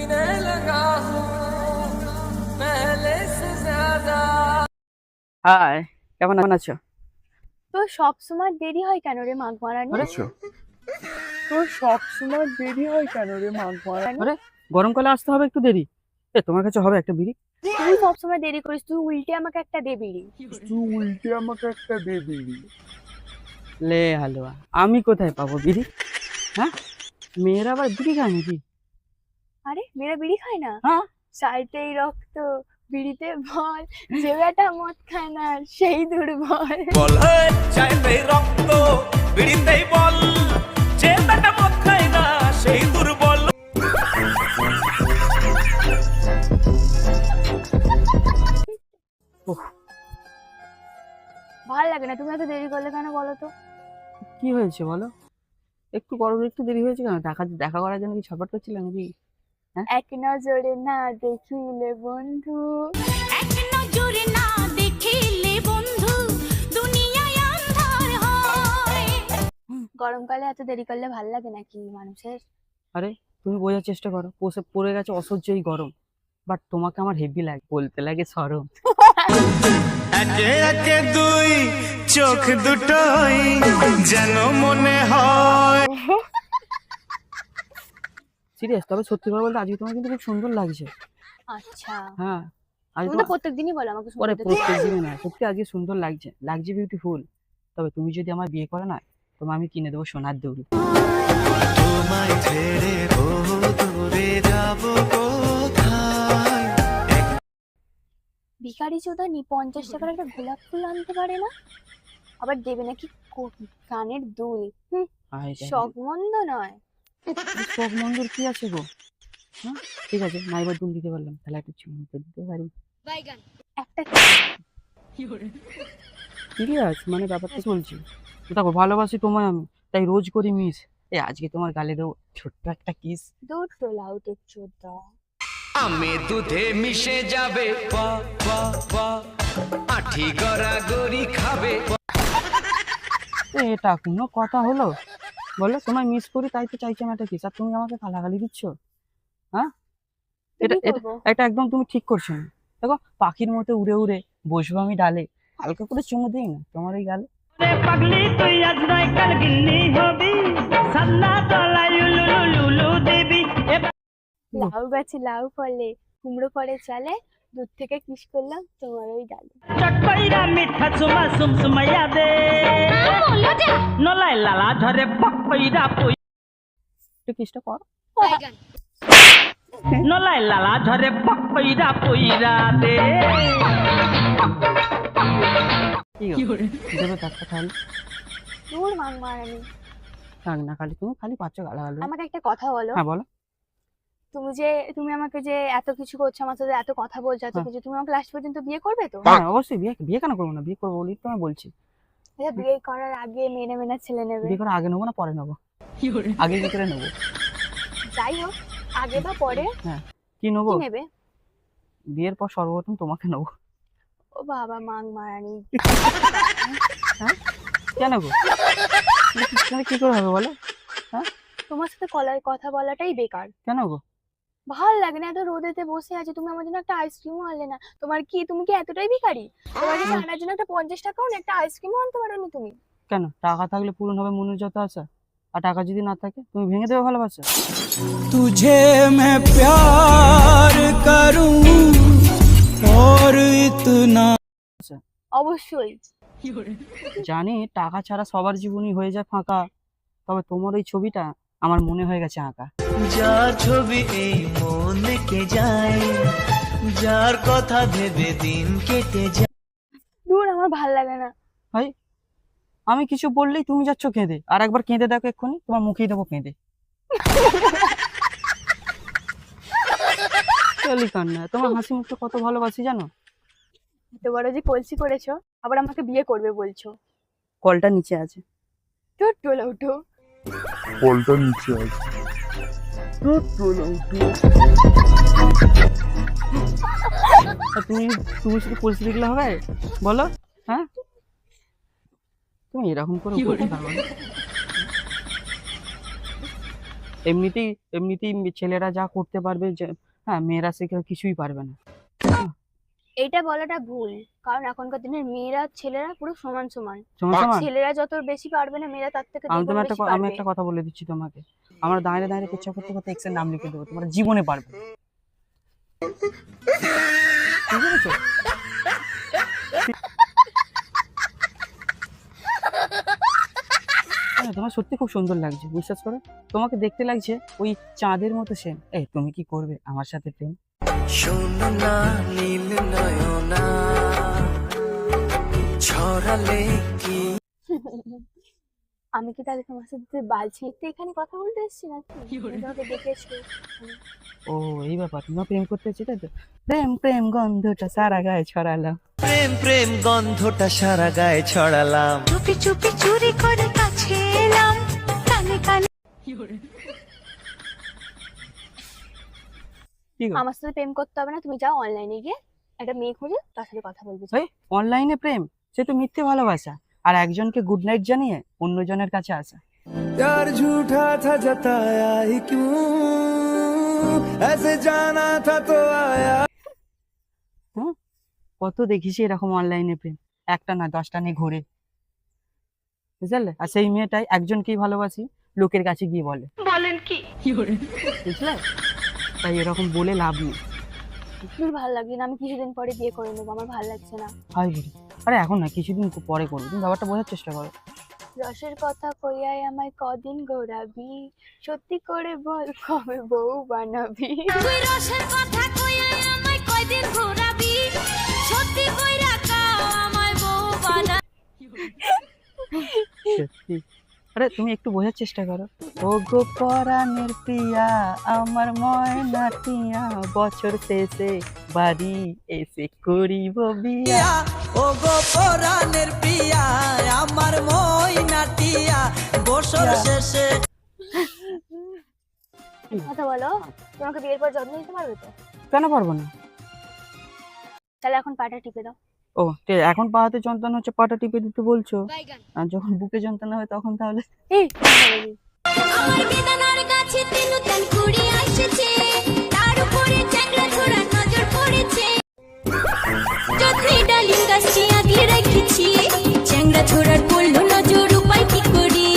जीने लगा हूँ पहले से ज्यादा। হাই, কেমন আছো? তোর সবসময় দেরি হয় কেন রে মাঘ মারানি? তোর সব সময় দেরি হয় কেন রে আরে গরমকালে আসতে হবে একটু দেরি। তোমার কাছে হবে একটা বিড়ি? তুই সবসময় দেরি করিস, তুই উল্টে আমাকে একটা দে বিড়ি। লে হালুয়া, আমি কোথায় পাবো বিড়ি? হ্যাঁ, মেয়েরা আবার বিড়ি খায় নাকি? আরে মেয়েরা বিড়ি খায় না? হ্যাঁ, চাইতেই রক্ত, বিড়িতে বল, যে বেটা মদ খায় না সেই দুর্বল। বল চাইতেই রক্ত বিড়িতেই বল, যে বেটা মদ খায় না সেই দুর্বল। ভাল লাগে না, তুমি এত দেরি করলে কেন বলো তো? কি হয়েছে বলো? একটু গরম, একটু দেরি হয়েছে কেন? দেখা করার জন্য কি ছটফট করছিলে নাকি? এক নজরে না দেখিলে বন্ধু, এক নজরে না দেখিলে বন্ধু দুনিয়ায় আন্ধার হয়। গরমকালে এত দেরি করলে ভাল লাগে নাকি মানুষের? আরে তুমি বোঝার চেষ্টা করো, পড়ে গেছে অসহ্যই গরম, বাট তোমাকে আমার হেভি লাগে, বলতে লাগে সরম। একে একে দুই চোখ দুটোই যেন মনে হয়। সিরিয়াস, তবে সত্যি কথা বলতে আজকে তোমার কিন্তু খুব সুন্দর লাগছে। আচ্ছা, হ্যাঁ, আজ তুমি তো প্রত্যেকদিনই বলো আমাকে পরে সুন্দর দেখতে। প্রত্যেক দিনে না, সত্যি আজকে সুন্দর লাগছে, লাগছে বিউটিফুল। তবে তুমি যদি আমার বিয়ে করো না, তোমায় আমি কিনে দেবো সোনার দৌড়ি। তোমায় ছেড়ে বহু দূরে যাব কোথায়। ভিখারি চোদানি 50 টাকার একটা গোলাপ ফুল আনতে পারে না, আবার দেবে নাকি কানের দুল। শখ মন্দ নয়। শখ মন্দির কি আছে গো? হ্যাঁ, ঠিক আছে, নাইবার দুল দিতে পারলাম, তাহলে একটা চুমু তো দিতে পারি। একটা সিরিয়াস, মানে ব্যাপারটা বলছি। দেখো, ভালোবাসি তোমায় আমি, তাই রোজ করি মিস। আজকে তোমার গালে দেবো ছোট্ট একটা কিস। দুধ তোলাও তো চোদা। আমি দুধে মিশে যাবে আঠি গড়াগড়ি খাবে। এটা কোনো কথা হলো? বলো, তোমায় মিস করি তাই তো চাইছিলাম একটা কিস, আর তুমি আমাকে গালাগালি দিচ্ছ। হ্যাঁ, এটা কি এটা করবো? এটা একদম তুমি ঠিক করছো না। দেখো, পাখির মতো উড়ে উড়ে বসবো আমি ডালে, হালকা করে চুমু দিই না তোমার এই গালে। পাগলি তুই আজ নয় কাল গিন্নি হবি, সান্না তলায় লুলু দেবি। লাউ গাছে লাউ ফলে, কুমড়ো পড়ে চালে, দুধ থেকে কিস করলাম তোমার ওই গালে। চটকইরা মিঠা চুমা সুমসুমাইয়া দে, নলাই লালা ধরে পকইরা পই, একটু কিসটা কর। নলাই লালা ধরে পকইরা পইরা দে। কি গো, দেবে একটা খালি? দূর মাং মারানি। থাক না, খালি তুমি খালি পাচ্ছ গালাগালি। আমাকে একটা কথা বলো, হ্যাঁ বলো। তুমি আমাকে যে এত কিছু করছো, আমার সাথে এত কথা বলছো, এত হ্যাঁ। কিছু, তুমি আমাকে লাস্ট পর্যন্ত বিয়ে করবে তো? হ্যাঁ অবশ্যই, বিয়ে বিয়ে কেন করবো না, বিয়ে করবো বলেই তো আমি বলছি। আচ্ছা, বিয়ে করার আগে মেনে মেনে ছেলে নেবে? বিয়ে করার আগে নেবো না পরে নেবো? আগে কি করে নেবো? যাই হোক, আগে বা পরে কি নেবো? কি নেবে? বিয়ের পর সর্বপ্রথম তোমাকে নেবো। ও বাবা, মাং মারানি। হ্যাঁ, কেন গো? মানে কি করে হবে বলো? তোমার সাথে কথা বলাটাই বেকার। কেন গো? ভাল লাগে না, এত রোদেতে বসে আছে, তুমি আমার জন্য একটা আইসক্রিমও আনলে না। তুমি কি এতটাই ভিখারি? তোমার কাছে আনার জন্য একটা 50 টাকাও না, একটা আইসক্রিমও আনতে পারোনি তুমি? কেন, টাকা থাকলে পূরণ হবে মনের যত আশা, আর টাকা যদি না থাকে তুমি ভেঙে দেবে ভালোবাসা। तुझे मैं प्यार करूं और इतना। অবশ্যই জানি টাকা ছাড়া সবার জীবনই হয়ে যায় ফাঁকা, তবে তোমার ওই ছবিটা আমার মনে হয়ে গেছে আঁকা। যার ছবি এই মন কে যায়, যার কথা ভেবে দিন কেটে যায়। দূর, আমার ভাল লাগে না। ভাই, আমি কিছু বললেই তুমি যাচ্ছ কেঁদে, আর একবার কেঁদে দেখো এক্ষুনি, তোমার মুখেই দেবো কেঁদে। চলি কান্না, তোমার হাসি মুখটা কত ভালোবাসি জানো? এত বড় যে কলসি করেছো, আবার আমাকে বিয়ে করবে বলছো? কলটা নিচে আছে। তোর টোলা উঠো। কলটা নিচে আছে। আর তুমি শুধু কলসি দেখলে হবে বলো? হ্যাঁ, তুমি এরকম করে উপরে দাঁড়াও না। এমনিতেই এমনিতেই ছেলেরা যা করতে পারবে যে, হ্যাঁ মেয়েরা সে কিছুই পারবে না। এইটা বলাটা ভুল, কারণ এখনকার দিনের মেয়েরা ছেলেরা পুরো সমান সমান। সমান সমান। ছেলেরা যত বেশি পারবে না, মেয়েরা তার থেকে আমি দ্বিগুণ তোমার বেশি আমি পারবে। একটা কথা বলে দিচ্ছি তোমাকে, আমরা দাঁড়িয়ে দাঁড়িয়ে ইচ্ছা করতে করতে এক্স এর নাম লিখে দেবো, তোমরা জীবনে পারবে না। বুঝতে পেরেছো? হ্যাঁ, তোমার সত্যি খুব সুন্দর লাগছে, বিশ্বাস করো। তোমাকে দেখতে লাগছে ওই চাঁদের মতো সেম। এই তুমি কি করবে আমার সাথে প্রেম? শোনো না নীল নয়না ছড়ালে কি আমি কি তাহলে তোমার সাথে বাল ছিঁড়তে এখানে কথা বলতে এসেছি নাকি? আমি তোমাকে দেখেছি। ও এই ব্যাপার, তোমরা প্রেম করতে এসেছো তাই তো? প্রেম প্রেম গন্ধটা সারা গায়ে ছড়ালাম। প্রেম প্রেম গন্ধটা সারা গায়ে ছড়ালাম। চুপি চুপি চুরি করে কাছে এলাম, কানে কানে। কি গো? আমার সাথে প্রেম করতে হবে না, তুমি যাও অনলাইনে গিয়ে একটা মেয়ে খুঁজে তার সাথে কথা বলবে। এই অনলাইনে প্রেম, সে তো মিথ্যে ভালোবাসা, আর একজনকে গুড নাইট জানিয়ে অন্যজনের কাছে আসা। प्यार झूठा था जताया ही क्यों ऐसे जाना था तो आया। হুম, কত দেখিস এরকম অনলাইনে প্রেম, একটা না 10টা নিয়ে ঘোরে, বুঝলে? আর সেই মেয়েটাই একজনকেই ভালোবাসি লোকের কাছে গিয়ে বলে। বলেন কি? বুঝলে? তাই এরকম বলে লাভ নেই। তোর ভালো লাগছে না, আমি কিছুদিন পরে বিয়ে করে নেবো, আমার ভালো লাগছে না। হয় বুড়ি, আরে এখন না, কিছুদিন পরে করবো, তুমি ব্যাপারটা বোঝার চেষ্টা করো। রসের কথা কইয়াই আমায় কদিন ঘোরাবি, সত্যি করে বল কবে বউ বানাবি। তুই রসের কথা কইয়া আমায় কয়দিন ঘোরাবি, সত্যি কইরা কাও আমায় বউ বানা। সত্যি, আরে তুমি একটু বোঝার চেষ্টা করো। ও গো পরাণের প্রিয়া আমার ময়না টিয়া, বছর শেষে বাড়ি এসে করিব বিয়া। ও গো পরাণের প্রিয়া আমার ময়নাটিয়া বছর শেষে। কথা বলো, তোমাকে বিয়ের পর যত্ন নিতে পারবে তো? কেন পারবো না? তাহলে এখন পাটা টিপে দাও। ও ঠিক, এখন পা হাতে যন্ত্রণা হচ্ছে পাটা টিপে দিতে বলছো, আর যখন বুকে যন্ত্রণা হয় তখন তাহলে? এই আমার বেদনার গাছে তিনটান কুড়ি আসছে, তার উপরে চ্যাংড়া ছোড়া নজর পড়েছে। যত্নে ডালিম গাছটি আগলে রেখেছি, চ্যাংড়া ছোড়ার পড়লো নজর, উপায় কি করি?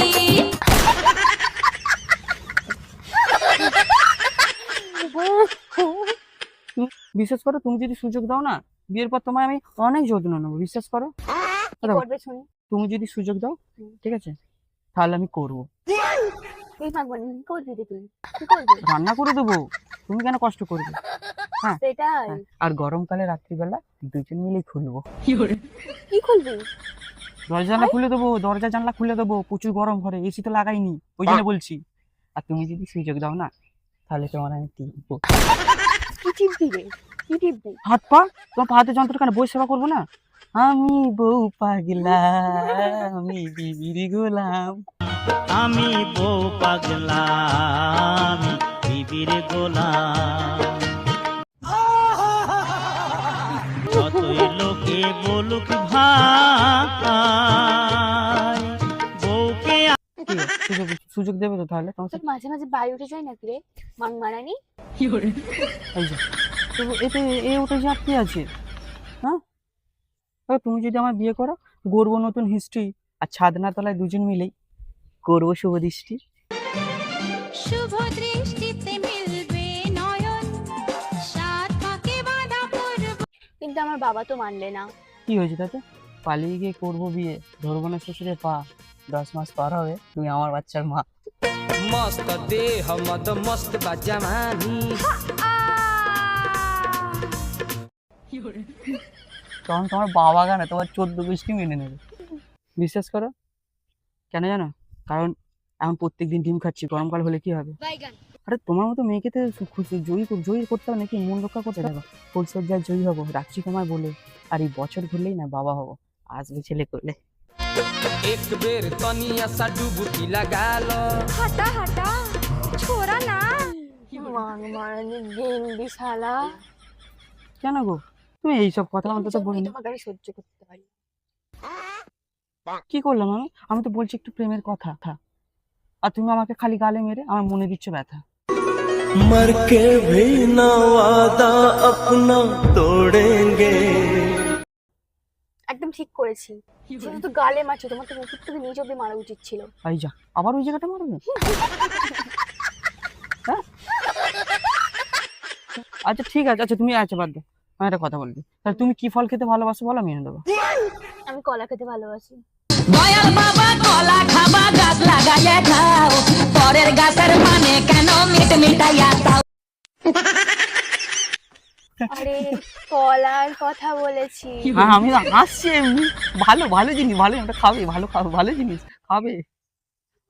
বিশ্বাস করো, তুমি যদি সুযোগ দাও না, বিয়ের পর তোমায় আমি অনেক যত্ন নেবো, বিশ্বাস করো। কি করবে শুনি? তুমি যদি সুযোগ দাও, ঠিক আছে, তাহলে আমি করবো। এই ভাগবান কি করবি রে তুই? কি করবি? রান্না করে দেবো, তুমি কেন কষ্ট করবে? সেটাই। হ্যাঁ, আর গরমকালে রাত্রিবেলা দুজন মিলেই খুলবো। কি খুলবি? দরজা জানলা খুলে দেবো, দরজা জানলা খুলে দেবো, প্রচুর গরম ঘরে, এসি তো লাগাইনি, ওই জন্য বলছি। আর তুমি যদি সুযোগ দাও না, তাহলে তোমার আমি টিপবো। কি টিপবি রে? কি টিপবি? হাত পা, তোমার পা হাতে যন্ত্র কেন, বই সেবা করবো না? আমি বউ পাগলা, আমি বিবির গোলাম। আমি বউ পাগলা, আমি বিবির গোলাম। যতই লোকে বলুক ভাই, বউকে কি গো, সুযোগ দেবে তো তাহলে তোমার তোর সাথে? মাঝে মাঝে বাই উঠে যায় নাকি রে? মাং মারানি? এই যে, তো এতে এ ওটা যে আর কি আছে? হ্যাঁ, তুমি যদি আমার বিয়ে করো, গড়বো নতুন হিস্ট্রি, আর ছাদনা তলায় দুজন মিলেই করবো শুভ দৃষ্টি। শুভ দৃষ্টিতে মিলবে নয়ন, সাত পাকে বাঁধা পড়ব। কিন্তু আমার বাবা তো মানলে না। কি হয়েছে তাতে? পালিয়ে গিয়ে করবো বিয়ে, ধরবো না শ্বশুরের পা, 10 মাস পার হবে তুমি আমার বাচ্চার মা। मस्त देह मद मस्त बजवानी তখন তোমার বাবা গানে তোমার 14 গোষ্ঠী মেনে নেবে, বিশ্বাস করো। কেন জানো? কারণ এখন প্রত্যেকদিন ডিম খাচ্ছি, গরমকাল হলে কি হবে? আরে তোমার মতো মেয়েকে তো জয়ী করতে হবে নাকি, মন রক্ষা করতে দেখো, ফুলসজ্জায় জয়ী হবো, রাখছি তোমায় বলে। আর এই বছর ঘুরলেই না বাবা হবো, আসবে ছেলে করলে। एक बेर तनिया सा डुबकी लगा लो হাঁটা হাঁটা ছোড়া না। মাং মারানি গেন্ডি শালা। কেন গো, তুমি এইসব কথা অন্তত বলি না। তোমাকে আমি সহ্য করতে পারি। কি করলাম আমি? আমি তো বলছি একটু প্রেমের কথা। আর তুমি আমাকে খালি গালে মেরে আমার মনে দিচ্ছ ব্যথা। मर के भी ना वादा अपना तोड़ेंगे। একদম ঠিক করেছি। যেহেতু তো গালে মারছো, তোমার তো মুখের থেকে নিচ অব্দি মারা উচিত ছিল। এই যা, আবার ওই জায়গাটা মারবে? হ্যাঁ? আচ্ছা ঠিক আছে, আচ্ছা তুমি আচ্ছা বাদ দাও, আমি একটা কথা বলবি। তাহলে তুমি কি ফল খেতে ভালোবাসো বলো, আমি এনে দেবো। আমি কলা খেতে ভালোবাসি। দয়াল বাবা কলা খাবা গাছ লাগাইয়া খাও, পরের গাছের পানে কেন মিট মিটাইয়া দাও। আরে কলার কথা বলেছি। হ্যাঁ আমি হাসছি এমনি, ভালো ভালো জিনিস, ভালো ওটা খাবে, ভালো খাবে, ভালো জিনিস খাবে।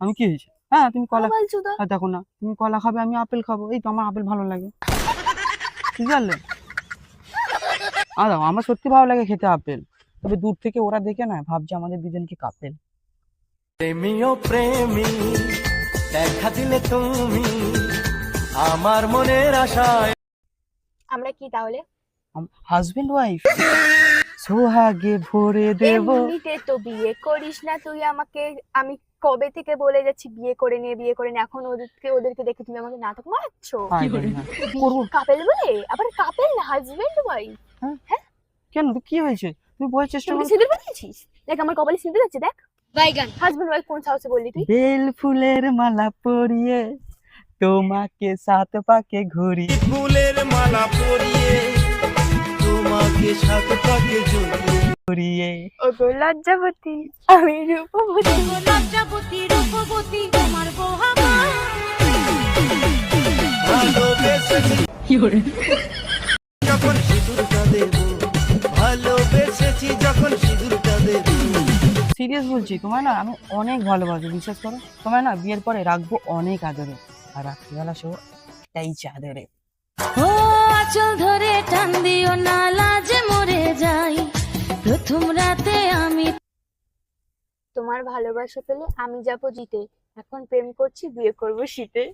আমি কি হয়েছে? হ্যাঁ তুমি কলা, বলছো তো? আর দেখো না তুমি কলা খাবে, আমি আপেল খাবো, এই তো আমার আপেল ভালো লাগে, বুঝতে পারলে? আর আমার সত্যি ভালো লাগে খেতে আপেল, তবে দূর থেকে ওরা দেখে না ভাবছে আমাদের দুজনকে কাপেল। প্রেমিও প্রেমী দেখা দিলে তুমি আমার মনের আশায়। আমরা কি তাহলে? হাজবেন্ড ওয়াইফ, সোহাগে ভরে দেব। এমনিতে তো বিয়ে করিস না তুই আমাকে, আমি কবে থেকে বলে যাচ্ছি বিয়ে করে নে বিয়ে করে নে, এখন ওদেরকে দেখে তুমি আমাকে নাটক মারাচ্ছো। করবো কাপেল বলে, আবার কাপেল না হাজবেন্ড ওয়াইফ। কেন, তো কি হয়েছে? তুমি বোঝার চেষ্টা তুই করো। সিঁদুর পরেছিস? দেখ আমার কপালে সিঁদুর আছে, দেখ। বাইগান। হাজবেন্ড ওয়াইফ কোন সাহসে বললি তুই? বেল ফুলের মালা পরিয়ে তোমাকে সাত পাকে ঘুরি। ফুলের মালা পরিয়ে তোমাকে সাত পাকে ঘুরিয়ে ওগো লজ্জাবতী আমি রূপবতী। লজ্জাবতী রূপবতী তোমার বহামা। ভালোবেসেছি যখন সিঁদুরটা দেব, ভালোবেসেছি যখন সিঁদুরটা দেব। সিরিয়াস বলছি, তোমায় না আমি অনেক ভালোবাসি, বিশ্বাস করো। তোমায় না বিয়ের পরে রাখবো অনেক আদরে, আর রাত্রিবেলা সব তাই চাদরে। ও আঁচল ধরে টান দিও না, লাজে মরে যাই প্রথম রাতে আমি। তোমার ভালোবাসা পেলে আমি যাবো জিতে, এখন প্রেম করছি বিয়ে করবো শীতে।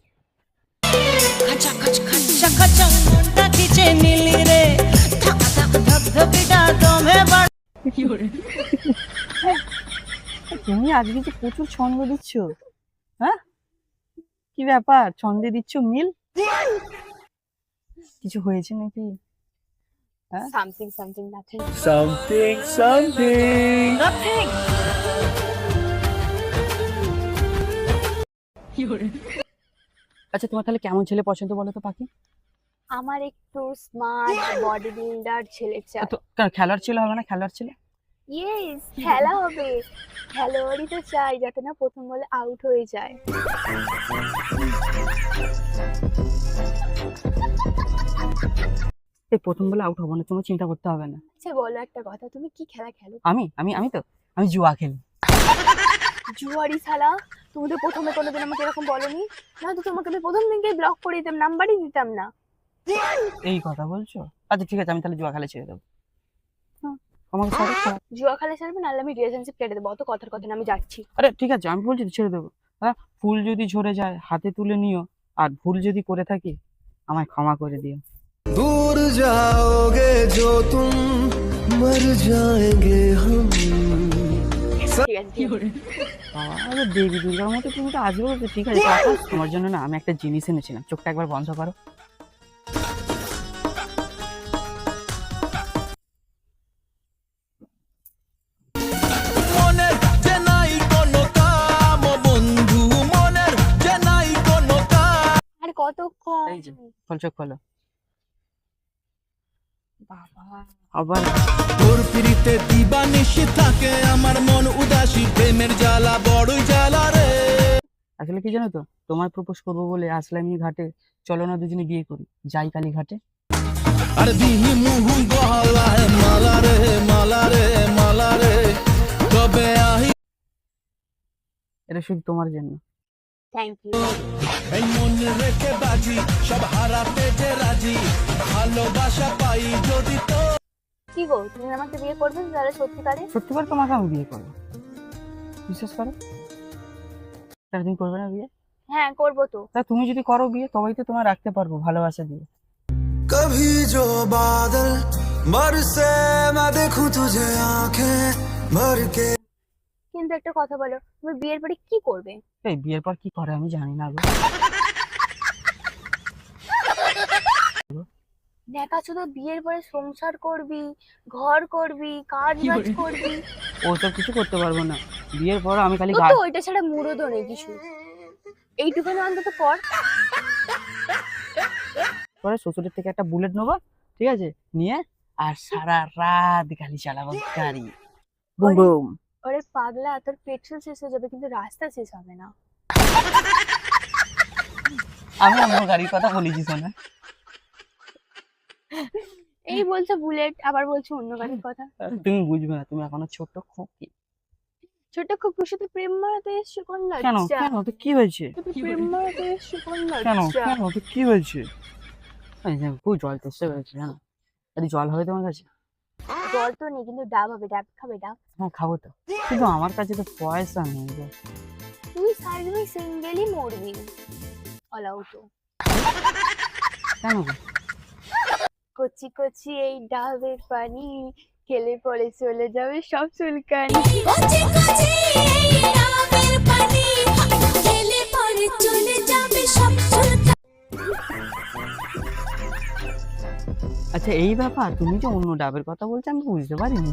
খাচা খাচ খাচা খাচা মনটা খিচে নিলি রে, ধাক ধাক ধাক ধাকিটা দমে বাড়। তুমি আজকে যে প্রচুর ছন্দ দিচ্ছ, হ্যাঁ কি ব্যাপার, ছন্দে দিচ্ছ মিল? কিছু হয়েছে নাকি? Something something nothing. Something something আচ্ছা তোমার তাহলে কেমন ছেলে পছন্দ বলো তো পাখি? আমার একটু স্মার্ট বডি বিল্ডার ছেলে চাই। তো কেন, খেলার ছেলে হবে না? খেলার ছেলে ইয়েস, খেলা হবে, খেলোয়াড়ই তো চাই যাতে না প্রথম বলে আউট হয়ে যায়। এই প্রথম বলে আউট হবো না, তোমার চিন্তা করতে হবে না। আচ্ছা বলো একটা কথা, তুমি কি খেলা খেলো? আমি আমি আমি তো আমি জুয়া খেলি। জুয়ারি শালা, তুমি তো প্রথমে কোনোদিন আমাকে এরকম বলনি, না তো তোমাকে আমি প্রথম দিনকে ব্লক করে দিতাম, নাম্বারই দিতাম না। এই কথা বলছো? আচ্ছা ঠিক আছে, আমি তাহলে জুয়া খেলা ছেড়ে দেবো। আমাকে ছাড়ো, ছাড়ো। জুয়া খেলা ছাড়বে, নাহলে আমি রিলেশনশিপ কেটে দেবো, অত কথার কথা না, আমি যাচ্ছি। আরে ঠিক আছে, আমি বলছি তো ছেড়ে দেবো। হ্যাঁ, ফুল যদি ঝরে যায় হাতে তুলে নিও, আর ভুল যদি করে থাকি আমায় ক্ষমা করে দিও। दूर जाओगे जो तुम मर जाएंगे हम। ঠিক আছে, ঠিক আছে। বাবা, আরে দেবী দুর্গার মতো তুমি তো আজও বলছো। ঠিক আছে আকাশ, তোমার জন্য না আমি একটা জিনিস এনেছিলাম, চোখটা একবার বন্ধ করো। মনের যে নাই কোনো কাম বন্ধু, মনের যে নাই কোনো কাম। আর কতক্ষণ? এই যে খোল, চোখ খোলো। বাবা আবার তোর পিড়িতে দিবানিশি থাকে আমার মন উদাসী, প্রেমের জ্বালা বড়ই জ্বালা রে। আসলে কি জানো তো, তোমায় প্রপোজ করবো বলে আসলাম এই ঘাটে, চলো না দুজনে বিয়ে করি, যাই কালী ঘাটে। আর দিহি মুহু গলায় মালা রে মালা রে মালা রে, তবে আহি এটা শুধু তোমার জন্য। Thank you. এই মন রেখে বাজি, সব হারাতে যে রাজি, ভালোবাসা পাই যদি তো। কি গো, তুমি আমাকে বিয়ে করবে তাহলে সত্যিকারে? সত্যিকার তোমাকে আমি বিয়ে করবো, বিশ্বাস করো। তাহলে তুমি করবে না বিয়ে? হ্যাঁ করবো তো। তা তুমি যদি করো বিয়ে, তবেই তো তোমায় রাখতে পারবো ভালোবাসা দিয়ে। कभी जो बादल बरसे मैं देखूं तुझे आंखें भर के। কিন্তু একটা কথা বলো, তুমি বিয়ের পরে কি করবে? এই বিয়ের পর কি করে আমি জানি না গো। দেখা শুধু বিয়ের পরে সংসার করবি, ঘর করবি, কাজ বাজ করবি, ওসব কিছু করতে পারবো না। বিয়ের পর আমি খালি তোর তো ওইটা ছাড়া মুরদও নেই কিছু। এইটুখানি অন্তত কর। পরে শ্বশুরের থেকে একটা বুলেট নেবো, ঠিক আছে, নিয়ে আর সারা রাত খালি চালাবো গাড়ি, বুম বুম। ওরে পাগলা, তোর পেট্রোল শেষ হয়ে যাবে কিন্তু রাস্তা শেষ হবে না। আমি অন্য গাড়ির কথা বলেছি শোনা। এই বলছো বুলেট, আবার বলছো অন্য গাড়ির কথা। তুমি বুঝবে না, তুমি এখনো ছোট খুকি। ছোট কুকুর সাথে প্রেম মারাতে এসছো, কোন কেন লজ্জা? কেন তো কি হয়েছে? তুই প্রেম মারাতে এসছো, কোন কেন লজ্জা? কেন তো কি হয়েছে? এই যে খুব জল তেষ্টা পেয়েছে জানো, যদি জল হবে তোমার কাছে? জল তো নেই কিন্তু ডাব হবে, ডাব খাবে ডাব? হ্যাঁ খাবো তো, কিন্তু আমার কাছে তো পয়সা নেই গো। তুই সারাদিন সিঙ্গেলই মরবি, অলাউ তো। কেন গো? কচি কচি এই ডাবের পানি খেলে পরে চলে যাবে সব চুলকানি। কচি কচি এই ডাবের পানি খেলে পরে চলে যাবে সব চুলকানি। আচ্ছা এই ব্যাপার, তুমি যে অন্য ডাবের কথা বলছো আমি বুঝতে পারিনি।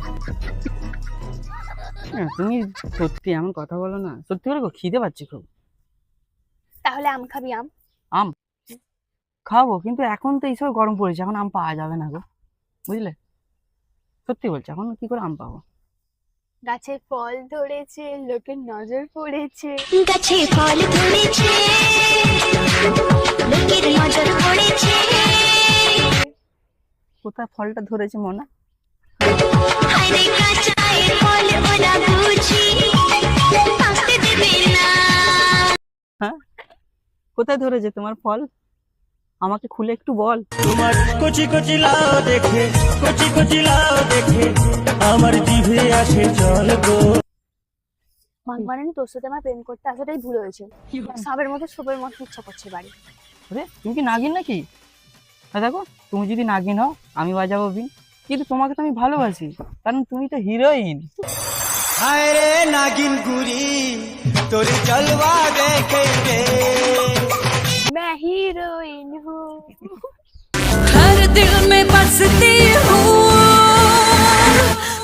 হ্যাঁ, তুমি সত্যি এমন কথা বলো না, সত্যি করে গো, খিদে পাচ্ছে খুব। তাহলে আম খাবি? আম আম খাবো, কিন্তু এখন তো এই সময় গরম পড়েছে, এখন আম পাওয়া যাবে না গো, বুঝলে? সত্যি বলছি, এখন কি করে আম পাবো? গাছে ফল ধরেছে, লোকের নজর পড়েছে। গাছে ফল ধরেছে লোকের নজর পড়েছে। কোথায় ফলটা ধরেছে মনা? হায়রে কাঁচায় ফল ওরা বুঝি পাকতে দেবে না। হ্যাঁ, কোথায় ধরেছে তোমার ফল? আমাকে খুলে একটু বল। তোমার কচি কচি লাউ দেখে, কচি কচি লাউ দেখে আমার জিভে আসে জল গো। মানে তোর সাথে আমার প্রেম করতে আসাটাই ভুল হয়েছে। সাবের মতো সবের মতো ইচ্ছা করছে বাড়ি। আরে তুমি কি নাগিন নাকি? দেখো, তুমি যদি নাগিন হও আমি বাজাবো বিন, কিন্তু তোমাকে তো আমি ভালোবাসি, কারণ তুমি তো হিরোইন। হায় রে নাগিন গুরি তোর জলवा देखेंगे। मैं हीरोइन हूँ। हर दिल में बसती हूँ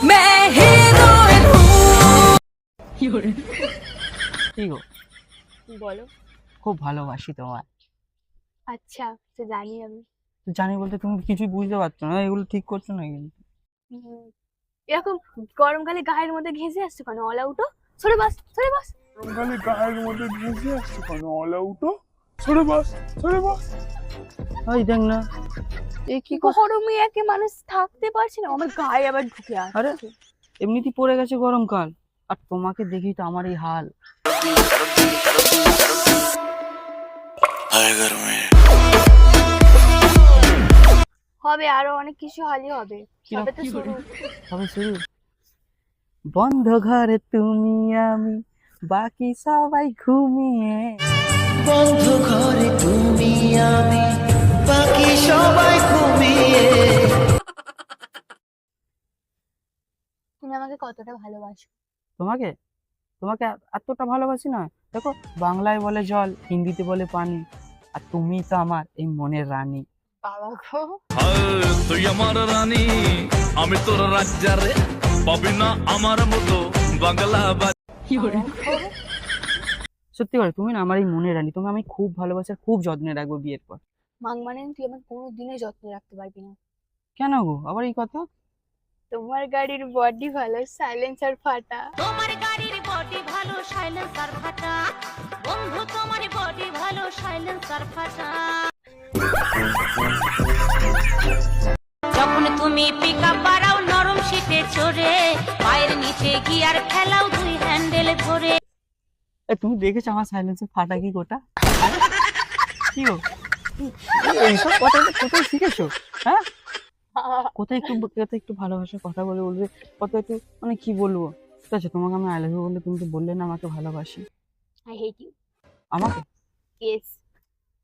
मैं हीरोइन हूँ। কি গো, বলো। খুব ভালোবাসি তোমায়। আচ্ছা, তো জানি আমি। তো জানি বলতে তুমি কিছুই বুঝতে পারছো না, এগুলো ঠিক করছো না কিন্তু। হুম, এরকম গরমকালে গায়ের মধ্যে ঘেঁষে আসছো কেন? অলা উঠো, সরে বাস, সরে বাস। খালি গায়ের মধ্যে ঘেঁষে আসছে কেন? অলা উঠো, সরে বস, সরে বস। ওই দেখ না, এই কি কর- গরমে একে মানুষ থাকতে পারছে না, আমার গায়ে আবার ঢুকে আরে আসছে। এমনিতেই পড়ে গেছে গরমকাল, আর তোমাকে দেখি তো আমার এই হাল। হবে আরো অনেক কিছু হালি হবে, সবে তো শুরু। হবে শুরু। বন্ধ ঘরে তুমি আমি, বাকি সবাই ঘুমিয়ে। বন্ধ ঘরে তুমি আমি, বাকি সবাই ঘুমিয়ে। তুমি আমাকে কতটা ভালোবাসো? তোমাকে তোমাকে এতটা ভালোবাসি না। দেখো, বাংলায় বলে জল, হিন্দিতে বলে পানি, আর তুমি তো আমার এই মনের রানী। বাবা গো, তুই আমার রানী আমি তোর রাজ্জারে পাবি না আমার মতো বাংলা সত্যি করে তুমি না আমার এই মনের রানী, তুমি আমি খুব ভালোবাসি আর খুব যত্নে রাখবো বিয়ের পর। মানে তুই আমার কোনোদিনই যত্ন রাখতে পারবি না। কেন গো আবার এই কথা? তোমার গাড়ির বডি ভালো, সাইলেন্সার ফাটা। তোমার গাড়ির বডি ভালো সাইলেন্সার ফাটা বন্ধু তোমার বডি ভালো সাইলেন্সার ফাটা। যখন তুমি পিকআপ বাড়াও নরম সিটে চড়ে পায়ের নিচে গিয়ার ফেলাও দুই হ্যান্ডেল ধরে। এ, তুমি দেখেছো আমার সাইলেন্সের ফাটা কি গোটা? কি গো, এইসব কথা কোথায় শিখেছো? হ্যাঁ, কোথায় একটু ভালোবাসার কথা বলে বলবে, কত একটু মানে কি বলবো? ঠিক আছে, তোমাকে আমি আই লাভ ইউ বললে তুমি তো বললে না আমাকে ভালোবাসি। I hate you. আমাকে ইয়েস,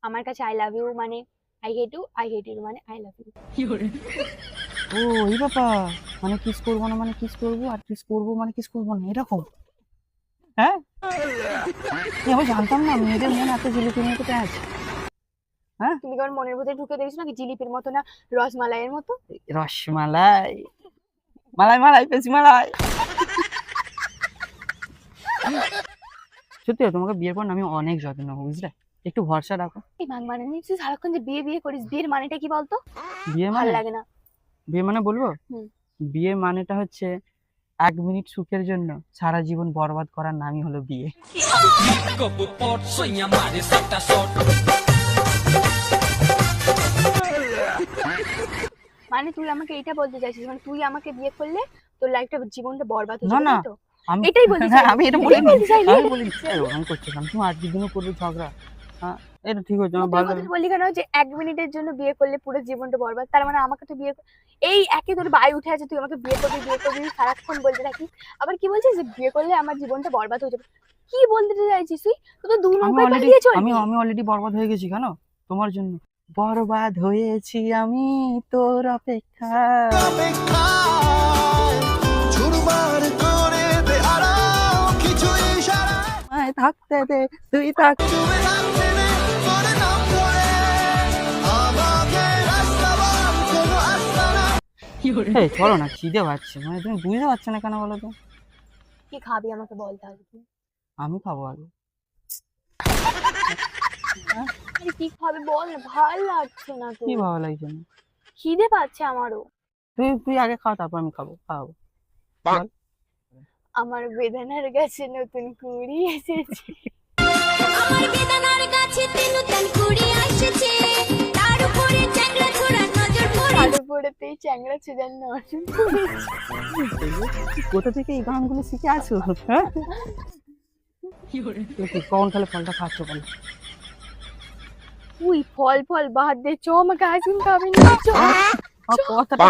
আমার কাছে আই লাভ ইউ মানে I hate you, I hate you মানে আই লাভ ইউ। ও এই ব্যাপার, মানে কিস করবো না মানে কিস করবো, আর কিস করবো মানে কিস করবো না, এরকম? হ্যাঁ আমি জানতাম না মেয়েদের মন এত জিলিপির মতো আছে। তুমি কি আমার মনের মধ্যে ঢুকে দেখছো নাকি জিলিপির মতো না রসমালাইয়ের মতো? রসমালাই, মালাই মালাই পেছি মালাই। সত্যি তোমাকে বিয়ের পর না আমি অনেক যত্ন নেবো, বুঝলে? একটু ভরসা রাখো। এই মানে তুই সারাক্ষণ যে বিয়ে বিয়ে করিস, বিয়ের মানেটা কি বলতো? বিয়ে ভালো মানে, লাগে না। বিয়ে মানে বলবো, হুম। বিয়ে মানেটা হচ্ছে 1 মিনিট সুখের জন্য সারা জীবন বরবাদ করার নামই হলো বিয়ে। মানে তুই আমাকে এটা বলতে চাইছিস, মানে তুই আমাকে বিয়ে করলে তোর লাইফটা জীবনটা বরবাদ হয়ে না, যাবে, না। তাই তো? আমি এটাই বলতে হ্যাঁ চাইলি? আমি এটা এটাই বলিনি, বলতে চাইলি? আমি বলিনি এরকম করছো কেন তুমি? আজকের দিনও করবে ঝগড়া? হ্যাঁ এটা ঠিক হচ্ছে, আমার তুই ভালো কথা লাগে। বললি কেন যে 1 মিনিটের জন্য বিয়ে করলে পুরো জীবনটা বরবাদ? তার মানে আমাকে তো বিয়ে এই একে তোর বাই উঠে আছে, তুই আমাকে বিয়ে করবি সারাক্ষণ বলতে থাকিস। আবার কি বলছিস যে বিয়ে করলে আমার জীবনটা বরবাদ হয়ে যাবে? কি বলতে চাইছিস তুই? তুই তো 2 আমি নৌকায় অলরেডি পালিয়ে চলবি। আমি অলরেডি বরবাদ হয়ে গেছি কেন? তোমার জন্য বরবাদ হয়েছি আমি তোর অপেক্ষা। আমায় থাকতে দে, তুই থাক। এই চলো না, খিদে পাচ্ছে, মানে তুমি বুঝতে পারছো না কেন বলো তো? কি খাবি আমাকে বল তাহলে তুই? আমি খাবো আগে। আরে কি খাবি বল না, ভাল লাগছে না তো। কি ভালো লাগছে না? খিদে পাচ্ছে আমারও। তুই আগে খাও, তারপর আমি খাবো। আমার বেদনার গাছে নতুন কুড়ি এসেছে। আমার বেদনার গাছে নতুন কুড়ি আসছে, তার উপরে চ্যাংড়া ছোড়া নজর পড়ে। আলু পোড়াতেই চ্যাংড়া ছেদার নরম পড়েছে। কোথা থেকে এই গানগুলো শিখে আসো? হ্যাঁ কখন খালে ফলটা খাচ্ছ বলো? উই ফল ফল বাদ দে, চ আমাকে আইসক্রিম খাবি না, চ। কথাটা